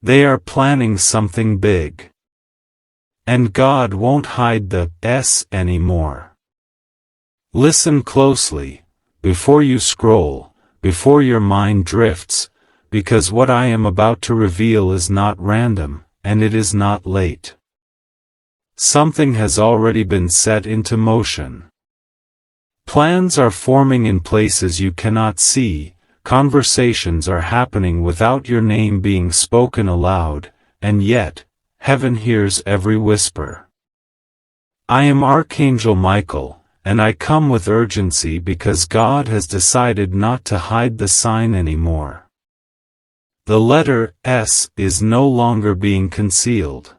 They are planning something big. And God won't hide the S anymore. Listen closely, before you scroll, before your mind drifts, because what I am about to reveal is not random, and it is not late. Something has already been set into motion. Plans are forming in places you cannot see, conversations are happening without your name being spoken aloud, and yet, heaven hears every whisper. I am Archangel Michael, and I come with urgency because God has decided not to hide the sign anymore. The letter S is no longer being concealed.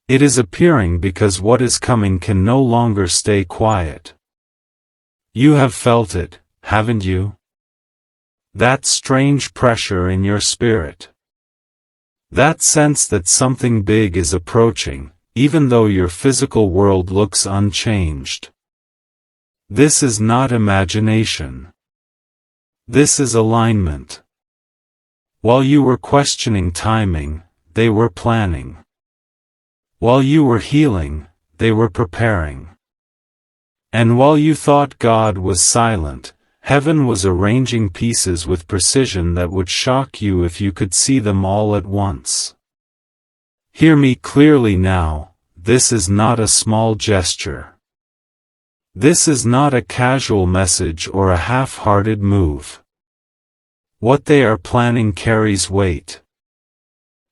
It is appearing because what is coming can no longer stay quiet. You have felt it, haven't you? That strange pressure in your spirit. That sense that something big is approaching, even though your physical world looks unchanged. This is not imagination. This is alignment. While you were questioning timing, they were planning. While you were healing, they were preparing. And while you thought God was silent, heaven was arranging pieces with precision that would shock you if you could see them all at once. Hear me clearly now, this is not a small gesture. This is not a casual message or a half-hearted move. What they are planning carries weight.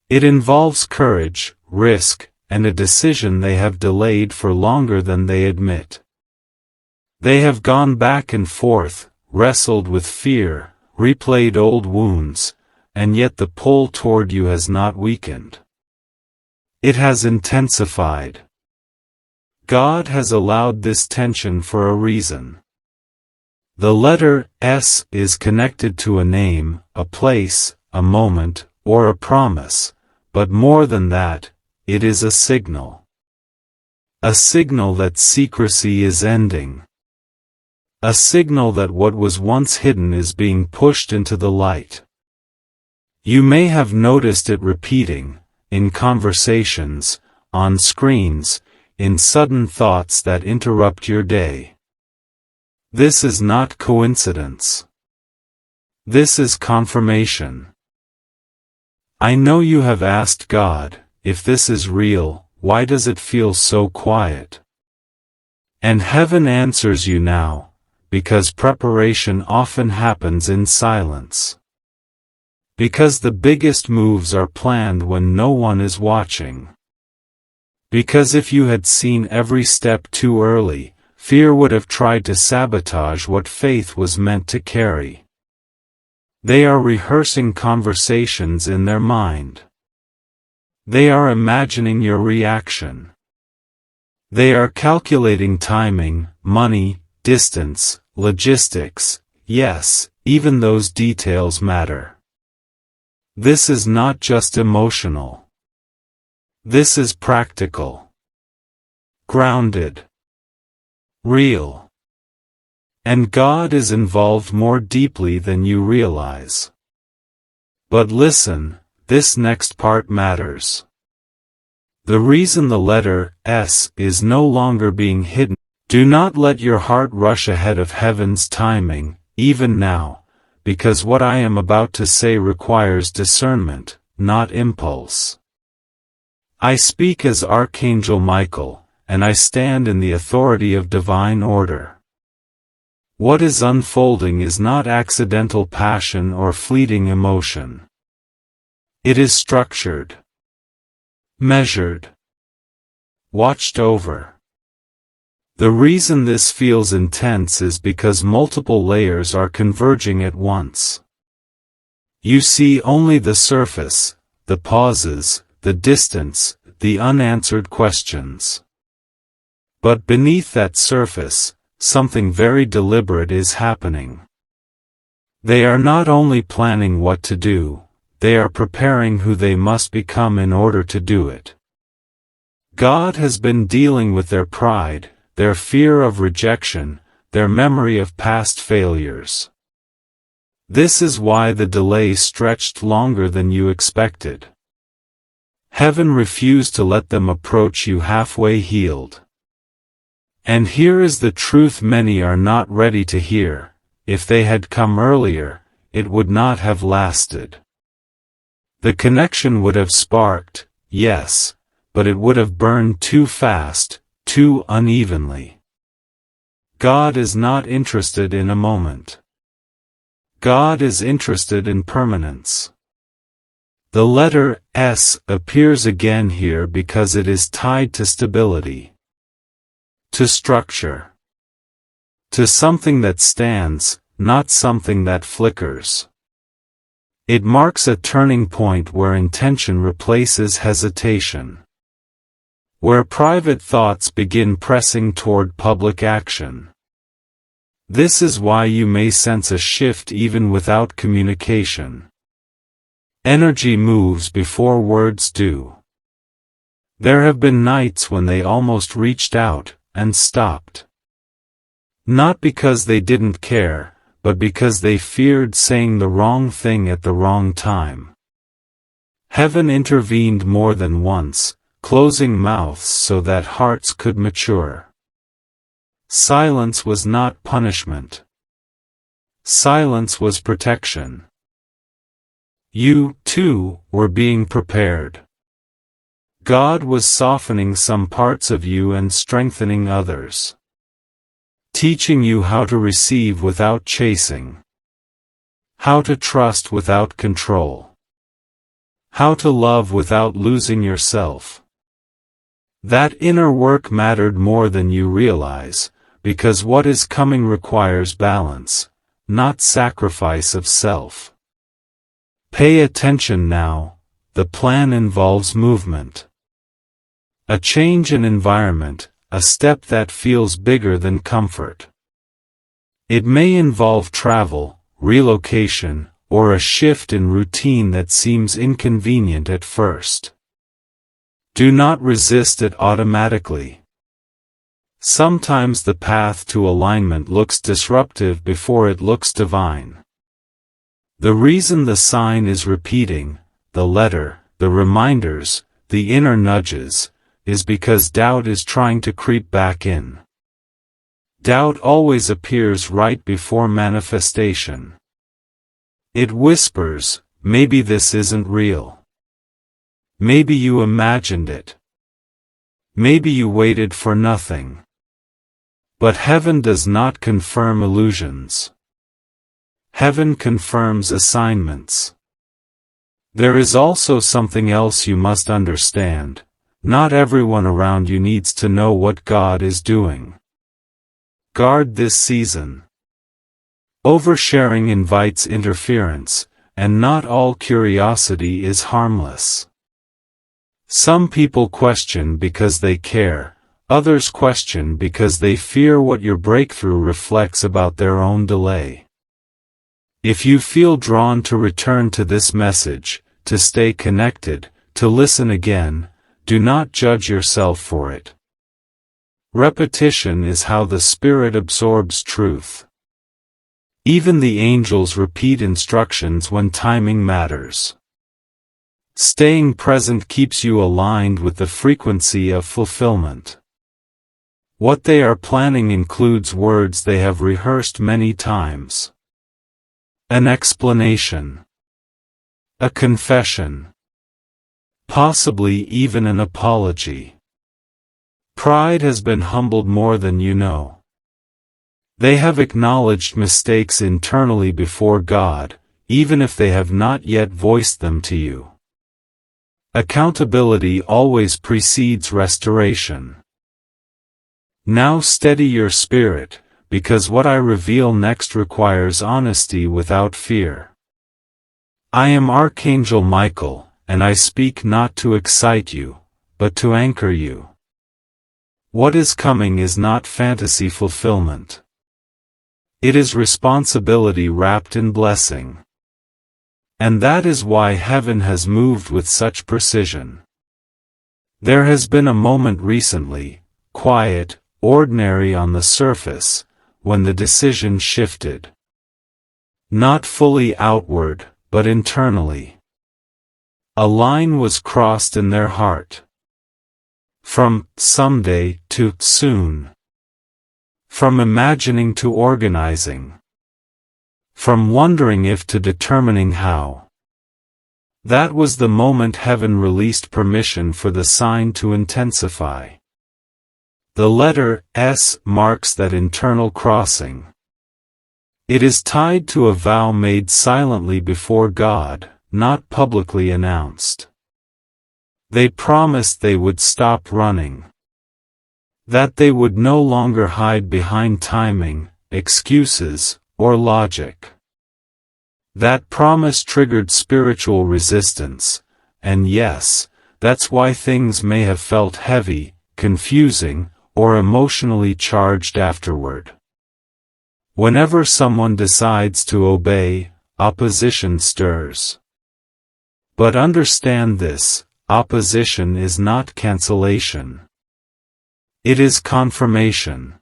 It involves courage, risk, and a decision they have delayed for longer than they admit. They have gone back and forth, wrestled with fear, replayed old wounds, and yet the pull toward you has not weakened. It has intensified. God has allowed this tension for a reason. The letter S is connected to a name, a place, a moment, or a promise, but more than that, it is a signal. A signal that secrecy is ending. A signal that what was once hidden is being pushed into the light. You may have noticed it repeating, in conversations, on screens, in sudden thoughts that interrupt your day. This is not coincidence. This is confirmation. I know you have asked God, if this is real, why does it feel so quiet? And heaven answers you now, because preparation often happens in silence. Because the biggest moves are planned when no one is watching. Because if you had seen every step too early, fear would have tried to sabotage what faith was meant to carry. They are rehearsing conversations in their mind. They are imagining your reaction. They are calculating timing, money, distance, logistics. Yes, even those details matter. This is not just emotional. This is practical. Grounded. Real. And God is involved more deeply than you realize. But listen, this next part matters. The reason the letter S is no longer being hidden. Do not let your heart rush ahead of heaven's timing, even now, because what I am about to say requires discernment, not impulse. I speak as Archangel Michael, and I stand in the authority of divine order. What is unfolding is not accidental passion or fleeting emotion. It is structured, measured, watched over. The reason this feels intense is because multiple layers are converging at once. You see only the surface, the pauses, the distance, the unanswered questions. But beneath that surface, something very deliberate is happening. They are not only planning what to do, they are preparing who they must become in order to do it. God has been dealing with their pride, their fear of rejection, their memory of past failures. This is why the delay stretched longer than you expected. Heaven refused to let them approach you halfway healed. And here is the truth many are not ready to hear: if they had come earlier, it would not have lasted. The connection would have sparked, yes, but it would have burned too fast, too unevenly. God is not interested in a moment. God is interested in permanence. The letter S appears again here because it is tied to stability, to structure, to something that stands, not something that flickers. It marks a turning point where intention replaces hesitation, where private thoughts begin pressing toward public action. This is why you may sense a shift even without communication. Energy moves before words do. There have been nights when they almost reached out and stopped. Not because they didn't care, but because they feared saying the wrong thing at the wrong time. Heaven intervened more than once, closing mouths so that hearts could mature. Silence was not punishment. Silence was protection. You, too, were being prepared. God was softening some parts of you and strengthening others. Teaching you how to receive without chasing. How to trust without control. How to love without losing yourself. That inner work mattered more than you realize, because what is coming requires balance, not sacrifice of self. Pay attention now, the plan involves movement. A change in environment, a step that feels bigger than comfort. It may involve travel, relocation, or a shift in routine that seems inconvenient at first. Do not resist it automatically. Sometimes the path to alignment looks disruptive before it looks divine. The reason the sign is repeating, the letter, the reminders, the inner nudges, is because doubt is trying to creep back in. Doubt always appears right before manifestation. It whispers, maybe this isn't real. Maybe you imagined it. Maybe you waited for nothing. But heaven does not confirm illusions. Heaven confirms assignments. There is also something else you must understand. Not everyone around you needs to know what God is doing. Guard this season. Oversharing invites interference, and not all curiosity is harmless. Some people question because they care, others question because they fear what your breakthrough reflects about their own delay. If you feel drawn to return to this message, to stay connected, to listen again, do not judge yourself for it. Repetition is how the Spirit absorbs truth. Even the angels repeat instructions when timing matters. Staying present keeps you aligned with the frequency of fulfillment. What they are planning includes words they have rehearsed many times. An explanation. A confession. Possibly even an apology. Pride has been humbled more than you know. They have acknowledged mistakes internally before God, even if they have not yet voiced them to you. Accountability always precedes restoration. Now steady your spirit, because what I reveal next requires honesty without fear. I am Archangel Michael, and I speak not to excite you, but to anchor you. What is coming is not fantasy fulfillment. It is responsibility wrapped in blessing. And that is why heaven has moved with such precision. There has been a moment recently, quiet, ordinary on the surface, when the decision shifted. Not fully outward, but internally. A line was crossed in their heart. From someday to soon. From imagining to organizing. From wondering if to determining how. That was the moment heaven released permission for the sign to intensify. The letter S marks that internal crossing. It is tied to a vow made silently before God, not publicly announced. They promised they would stop running. That they would no longer hide behind timing, excuses, or logic. That promise triggered spiritual resistance, and yes, that's why things may have felt heavy, confusing, or emotionally charged afterward. Whenever someone decides to obey, opposition stirs. But understand this, opposition is not cancellation. It is confirmation.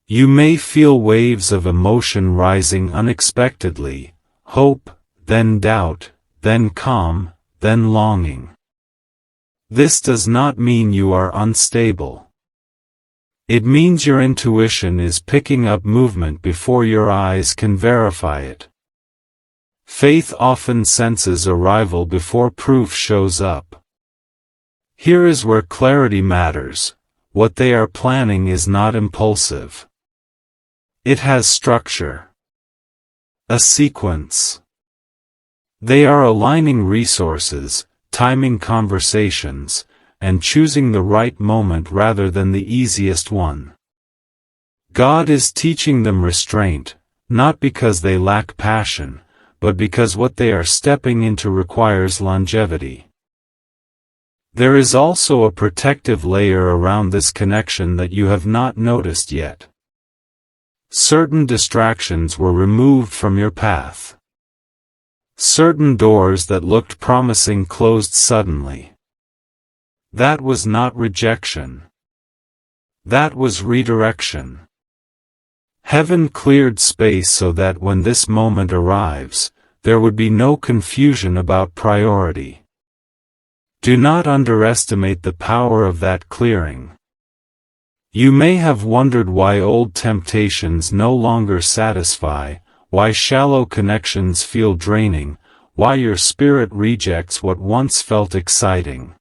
You may feel waves of emotion rising unexpectedly, hope, then doubt, then calm, then longing. This does not mean you are unstable. It means your intuition is picking up movement before your eyes can verify it. Faith often senses arrival before proof shows up. Here is where clarity matters. What they are planning is not impulsive. It has structure. A sequence. They are aligning resources, timing conversations, and choosing the right moment rather than the easiest one. God is teaching them restraint, not because they lack passion, but because what they are stepping into requires longevity. There is also a protective layer around this connection that you have not noticed yet. Certain distractions were removed from your path. Certain doors that looked promising closed suddenly. That was not rejection. That was redirection. Heaven cleared space so that when this moment arrives, there would be no confusion about priority. Do not underestimate the power of that clearing. You may have wondered why old temptations no longer satisfy, why shallow connections feel draining, why your spirit rejects what once felt exciting.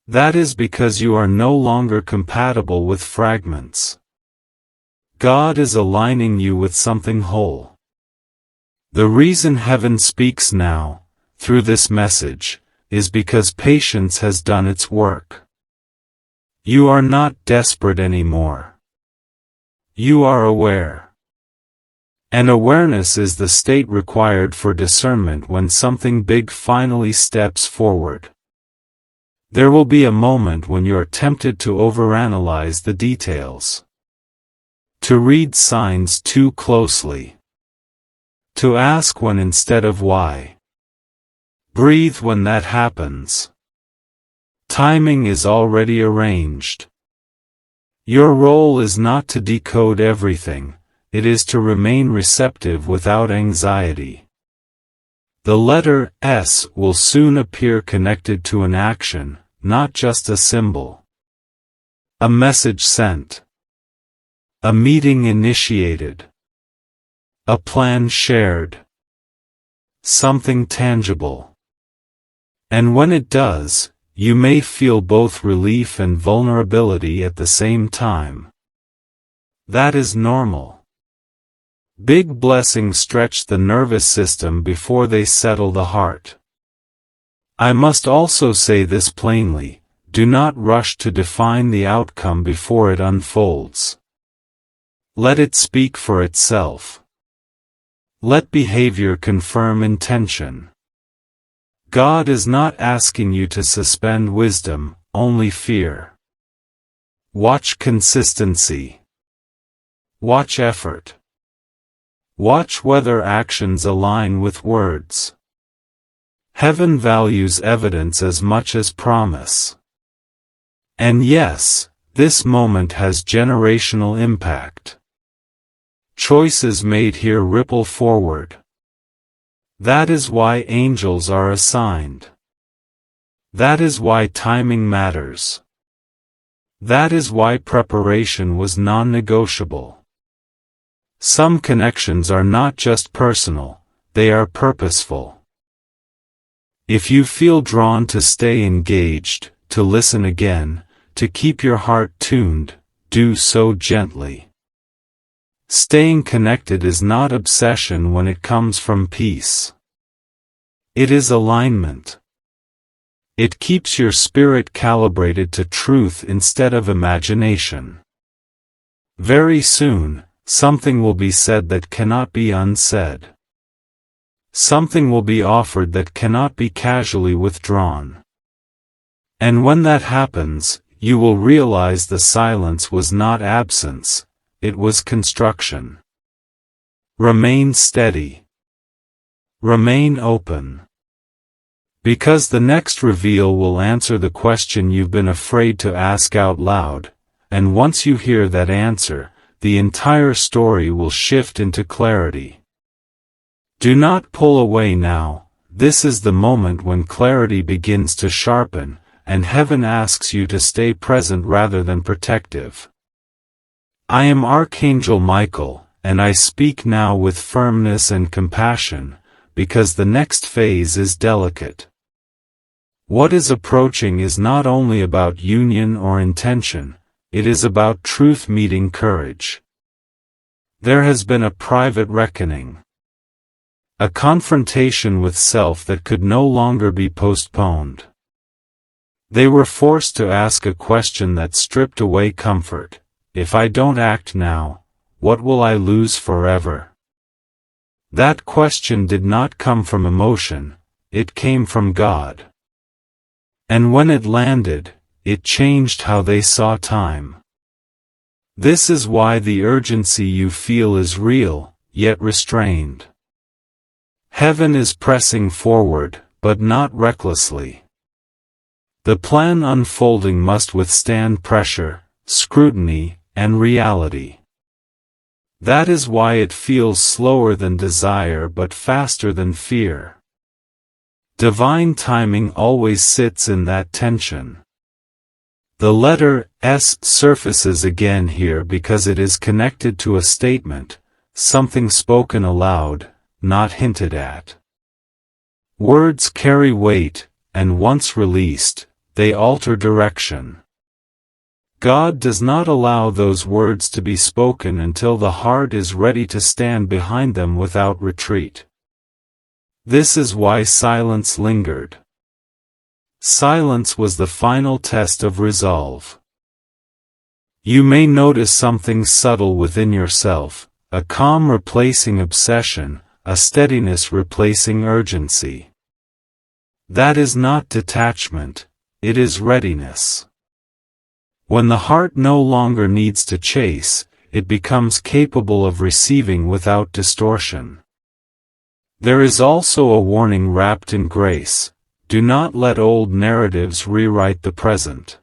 That is because you are no longer compatible with fragments. God is aligning you with something whole. The reason heaven speaks now, through this message, is because patience has done its work. You are not desperate anymore. You are aware. And awareness is the state required for discernment when something big finally steps forward. There will be a moment when you are tempted to overanalyze the details. To read signs too closely. To ask when instead of why. Breathe when that happens. Timing is already arranged. Your role is not to decode everything, it is to remain receptive without anxiety. The letter S will soon appear connected to an action, not just a symbol. A message sent. A meeting initiated. A plan shared. Something tangible. And when it does, you may feel both relief and vulnerability at the same time. That is normal. Big blessings stretch the nervous system before they settle the heart. I must also say this plainly, do not rush to define the outcome before it unfolds. Let it speak for itself. Let behavior confirm intention. God is not asking you to suspend wisdom, only fear. Watch consistency. Watch effort. Watch whether actions align with words. Heaven values evidence as much as promise. And yes, this moment has generational impact. Choices made here ripple forward. That is why angels are assigned. That is why timing matters. That is why preparation was non-negotiable. Some connections are not just personal, they are purposeful. If you feel drawn to stay engaged, to listen again, to keep your heart tuned, do so gently. Staying connected is not obsession when it comes from peace. It is alignment. It keeps your spirit calibrated to truth instead of imagination. Very soon, something will be said that cannot be unsaid. Something will be offered that cannot be casually withdrawn. And when that happens, you will realize the silence was not absence, it was construction. Remain steady. Remain open. Because the next reveal will answer the question you've been afraid to ask out loud, and once you hear that answer, the entire story will shift into clarity. Do not pull away now, this is the moment when clarity begins to sharpen, and heaven asks you to stay present rather than protective. I am Archangel Michael, and I speak now with firmness and compassion, because the next phase is delicate. What is approaching is not only about union or intention, it is about truth meeting courage. There has been a private reckoning. A confrontation with self that could no longer be postponed. They were forced to ask a question that stripped away comfort. If I don't act now, what will I lose forever? That question did not come from emotion, it came from God. And when it landed, it changed how they saw time. This is why the urgency you feel is real, yet restrained. Heaven is pressing forward, but not recklessly. The plan unfolding must withstand pressure, scrutiny, and reality. That is why it feels slower than desire but faster than fear. Divine timing always sits in that tension. The letter S surfaces again here because it is connected to a statement, something spoken aloud, not hinted at. Words carry weight, and once released, they alter direction. God does not allow those words to be spoken until the heart is ready to stand behind them without retreat. This is why silence lingered. Silence was the final test of resolve. You may notice something subtle within yourself, a calm replacing obsession, a steadiness replacing urgency. That is not detachment, it is readiness. When the heart no longer needs to chase, it becomes capable of receiving without distortion. There is also a warning wrapped in grace: do not let old narratives rewrite the present.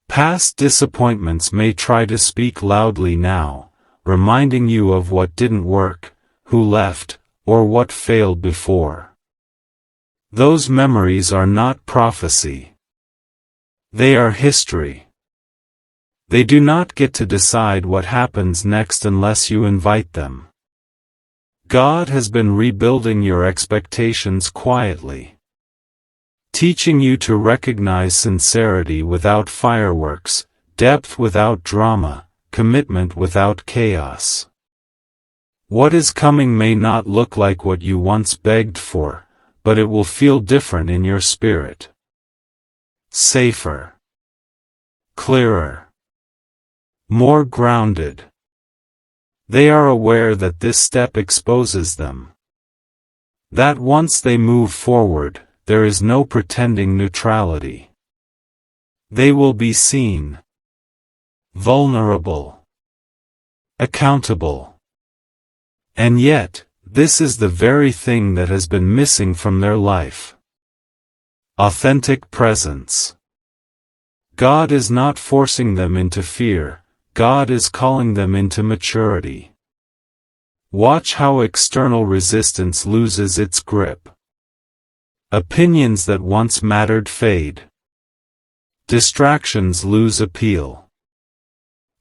Past disappointments may try to speak loudly now, reminding you of what didn't work, who left, or what failed before. Those memories are not prophecy. They are history. They do not get to decide what happens next unless you invite them. God has been rebuilding your expectations quietly. Teaching you to recognize sincerity without fireworks, depth without drama, commitment without chaos. What is coming may not look like what you once begged for, but it will feel different in your spirit. Safer. Clearer. More grounded. They are aware that this step exposes them. That once they move forward, there is no pretending neutrality. They will be seen. Vulnerable. Accountable. And yet, this is the very thing that has been missing from their life. Authentic presence. God is not forcing them into fear, God is calling them into maturity. Watch how external resistance loses its grip. Opinions that once mattered fade. Distractions lose appeal.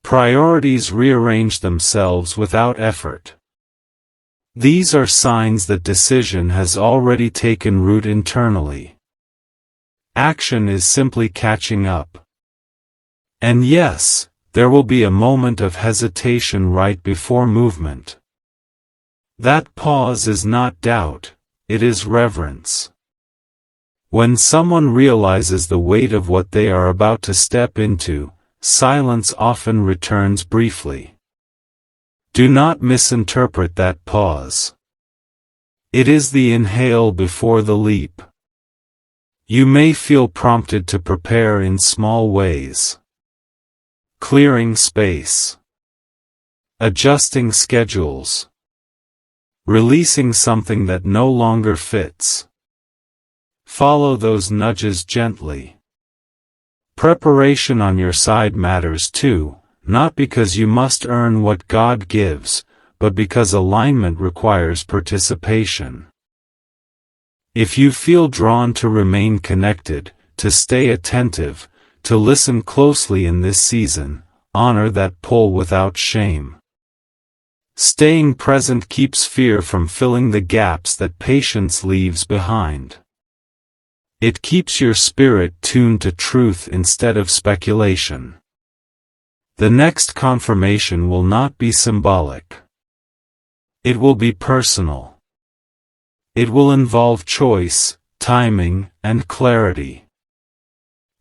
Priorities rearrange themselves without effort. These are signs that decision has already taken root internally. Action is simply catching up. And yes, there will be a moment of hesitation right before movement. That pause is not doubt, it is reverence. When someone realizes the weight of what they are about to step into, silence often returns briefly. Do not misinterpret that pause. It is the inhale before the leap. You may feel prompted to prepare in small ways. Clearing space. Adjusting schedules. Releasing something that no longer fits. Follow those nudges gently. Preparation on your side matters too, not because you must earn what God gives, but because alignment requires participation. If you feel drawn to remain connected, to stay attentive, to listen closely in this season, honor that pull without shame. Staying present keeps fear from filling the gaps that patience leaves behind. It keeps your spirit tuned to truth instead of speculation. The next confirmation will not be symbolic. It will be personal. It will involve choice, timing, and clarity.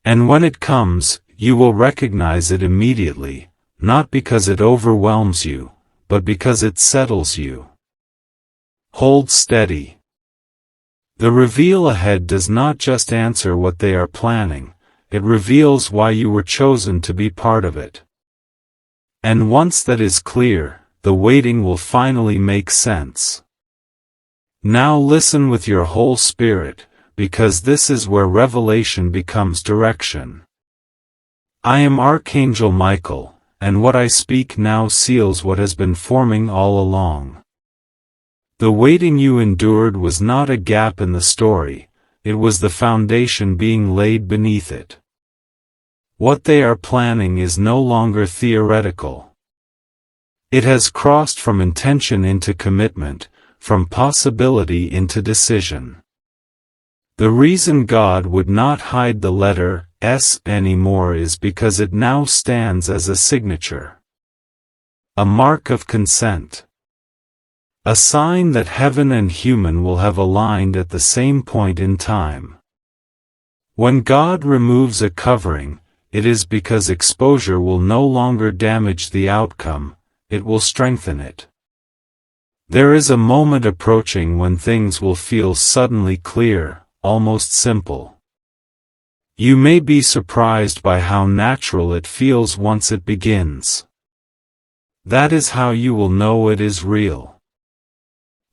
And when it comes, you will recognize it immediately, not because it overwhelms you, but because it settles you. Hold steady. The reveal ahead does not just answer what they are planning, it reveals why you were chosen to be part of it. And once that is clear, the waiting will finally make sense. Now listen with your whole spirit, because this is where revelation becomes direction. I am Archangel Michael, and what I speak now seals what has been forming all along. The waiting you endured was not a gap in the story, it was the foundation being laid beneath it. What they are planning is no longer theoretical. It has crossed from intention into commitment, from possibility into decision. The reason God would not hide the letter S anymore is because it now stands as a signature. A mark of consent. A sign that heaven and human will have aligned at the same point in time. When God removes a covering, it is because exposure will no longer damage the outcome, it will strengthen it. There is a moment approaching when things will feel suddenly clear, almost simple. You may be surprised by how natural it feels once it begins. That is how you will know it is real.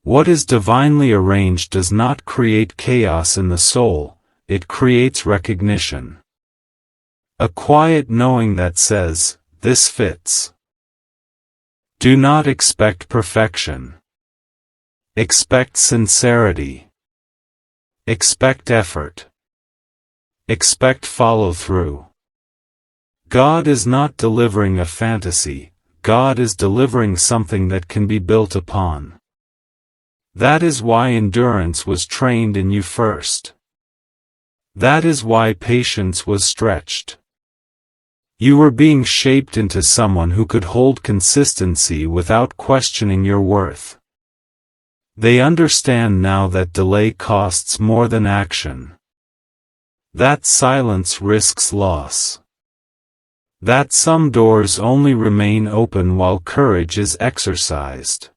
What is divinely arranged does not create chaos in the soul, it creates recognition. A quiet knowing that says, "This fits." Do not expect perfection. Expect sincerity. Expect effort. Expect follow-through. God is not delivering a fantasy, God is delivering something that can be built upon. That is why endurance was trained in you first. That is why patience was stretched. You were being shaped into someone who could hold consistency without questioning your worth. They understand now that delay costs more than action. That silence risks loss. That some doors only remain open while courage is exercised.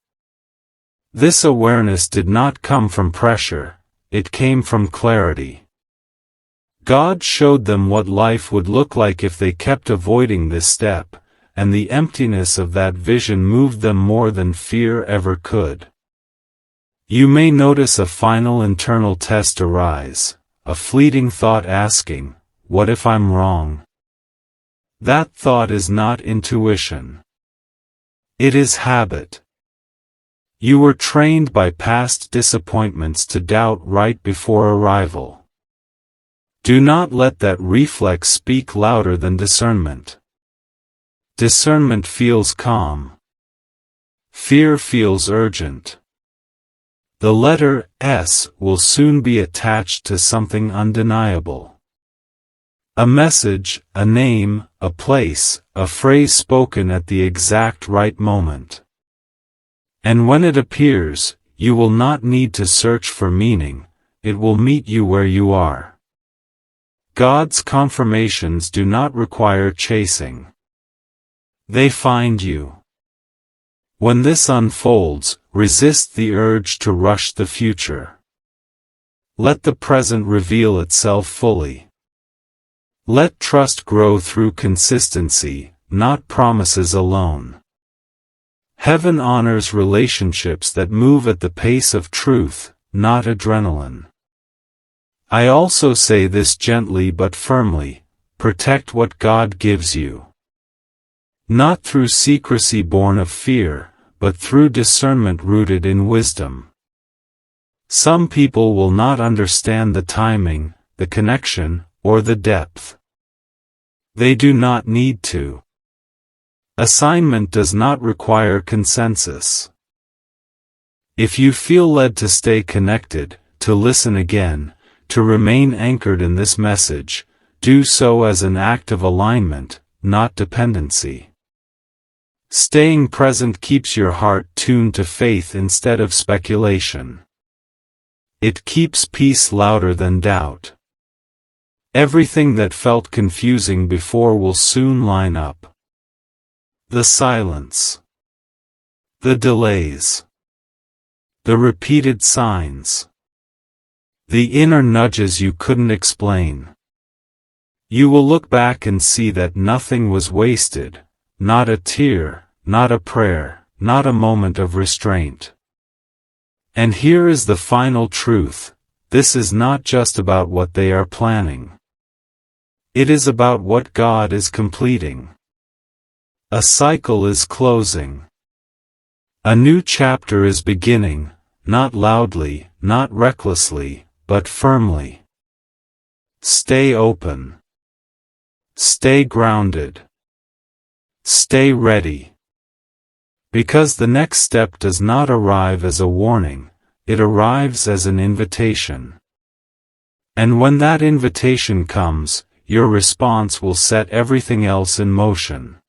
This awareness did not come from pressure, it came from clarity. God showed them what life would look like if they kept avoiding this step, and the emptiness of that vision moved them more than fear ever could. You may notice a final internal test arise, a fleeting thought asking, "What if I'm wrong?" That thought is not intuition. It is habit. You were trained by past disappointments to doubt right before arrival. Do not let that reflex speak louder than discernment. Discernment feels calm. Fear feels urgent. The letter S will soon be attached to something undeniable. A message, a name, a place, a phrase spoken at the exact right moment. And when it appears, you will not need to search for meaning, it will meet you where you are. God's confirmations do not require chasing. They find you. When this unfolds, resist the urge to rush the future. Let the present reveal itself fully. Let trust grow through consistency, not promises alone. Heaven honors relationships that move at the pace of truth, not adrenaline. I also say this gently but firmly: protect what God gives you. Not through secrecy born of fear, but through discernment rooted in wisdom. Some people will not understand the timing, the connection, or the depth. They do not need to. Assignment does not require consensus. If you feel led to stay connected, to listen again, to remain anchored in this message, do so as an act of alignment, not dependency. Staying present keeps your heart tuned to faith instead of speculation. It keeps peace louder than doubt. Everything that felt confusing before will soon line up. The silence. The delays. The repeated signs. The inner nudges you couldn't explain. You will look back and see that nothing was wasted. Not a tear, not a prayer, not a moment of restraint. And here is the final truth: this is not just about what they are planning. It is about what God is completing. A cycle is closing. A new chapter is beginning, not loudly, not recklessly, but firmly. Stay open. Stay grounded. Stay ready. Because the next step does not arrive as a warning, it arrives as an invitation. And when that invitation comes, your response will set everything else in motion.